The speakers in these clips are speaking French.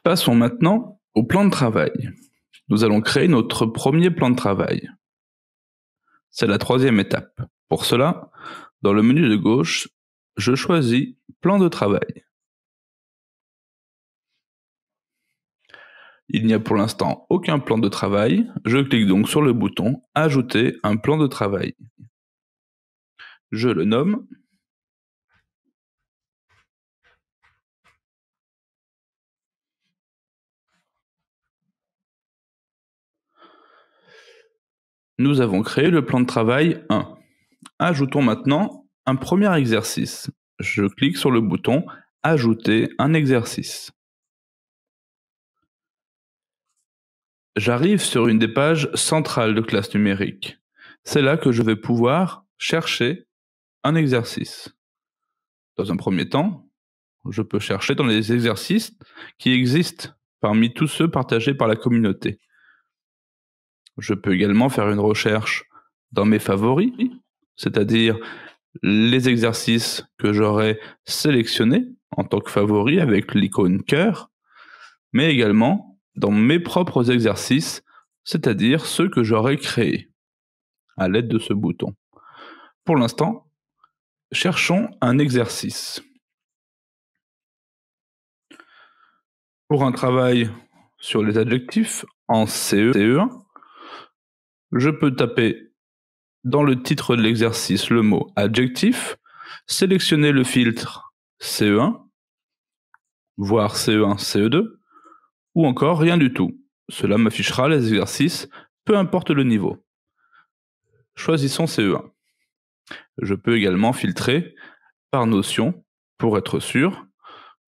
Passons maintenant au plan de travail. Nous allons créer notre premier plan de travail. C'est la troisième étape. Pour cela, dans le menu de gauche, je choisis Plan de travail. Il n'y a pour l'instant aucun plan de travail. Je clique donc sur le bouton Ajouter un plan de travail. Je le nomme. Nous avons créé le plan de travail 1. Ajoutons maintenant un premier exercice. Je clique sur le bouton Ajouter un exercice. J'arrive sur une des pages centrales de classe numérique. C'est là que je vais pouvoir chercher un exercice. Dans un premier temps, je peux chercher dans les exercices qui existent parmi tous ceux partagés par la communauté. Je peux également faire une recherche dans mes favoris, c'est-à-dire les exercices que j'aurais sélectionnés en tant que favoris avec l'icône cœur, mais également dans mes propres exercices, c'est-à-dire ceux que j'aurais créés à l'aide de ce bouton. Pour l'instant, cherchons un exercice. Pour un travail sur les adjectifs en CE1, je peux taper dans le titre de l'exercice le mot adjectif, sélectionner le filtre CE1, voire CE1, CE2, ou encore rien du tout. Cela m'affichera les exercices, peu importe le niveau. Choisissons CE1. Je peux également filtrer par notion pour être sûr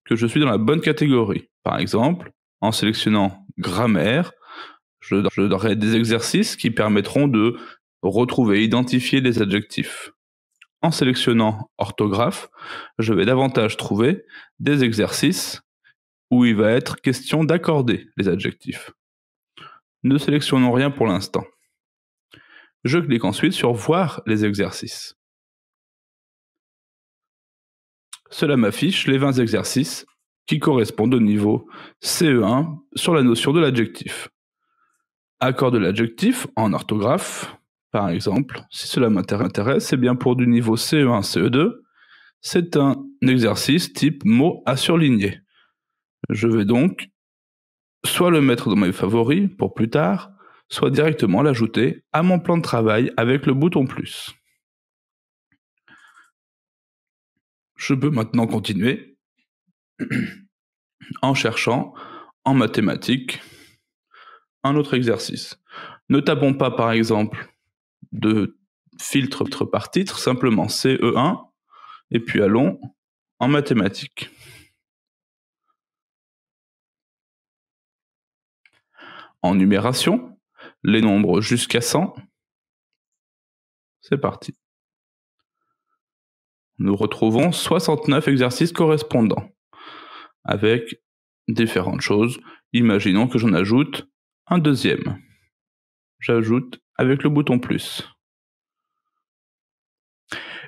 que je suis dans la bonne catégorie. Par exemple, en sélectionnant grammaire, je donnerai des exercices qui permettront de retrouver et identifier les adjectifs. En sélectionnant orthographe, je vais davantage trouver des exercices où il va être question d'accorder les adjectifs. Ne sélectionnons rien pour l'instant. Je clique ensuite sur Voir les exercices. Cela m'affiche les 20 exercices qui correspondent au niveau CE1 sur la notion de l'adjectif. Accorder l'adjectif en orthographe, par exemple, si cela m'intéresse, c'est bien pour du niveau CE1, CE2. C'est un exercice type mot à surligner. Je vais donc soit le mettre dans mes favoris pour plus tard, soit directement l'ajouter à mon plan de travail avec le bouton plus. Je peux maintenant continuer en cherchant en mathématiques un autre exercice. Ne tapons pas par exemple de filtre par titre, simplement CE1 et puis allons en mathématiques. En numération, les nombres jusqu'à 100. C'est parti. Nous retrouvons 69 exercices correspondants avec différentes choses. Imaginons que j'en ajoute un deuxième. J'ajoute avec le bouton plus.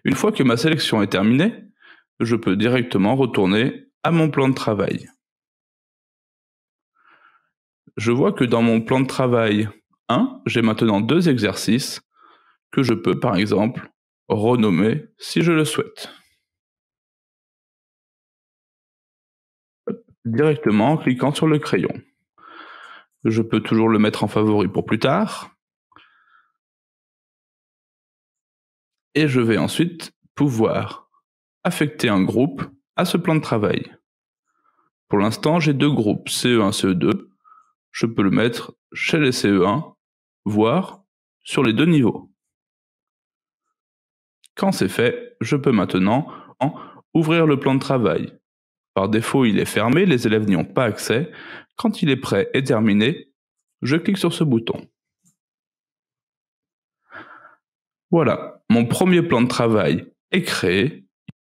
Une fois que ma sélection est terminée, je peux directement retourner à mon plan de travail. Je vois que dans mon plan de travail 1, j'ai maintenant 2 exercices que je peux par exemple renommer si je le souhaite. Directement en cliquant sur le crayon. Je peux toujours le mettre en favori pour plus tard. Et je vais ensuite pouvoir affecter un groupe à ce plan de travail. Pour l'instant, j'ai 2 groupes, CE1, CE2. Je peux le mettre chez les CE1, voire sur les 2 niveaux. Quand c'est fait, je peux maintenant ouvrir le plan de travail. Par défaut, il est fermé, les élèves n'y ont pas accès. Quand il est prêt et terminé, je clique sur ce bouton. Voilà, mon premier plan de travail est créé.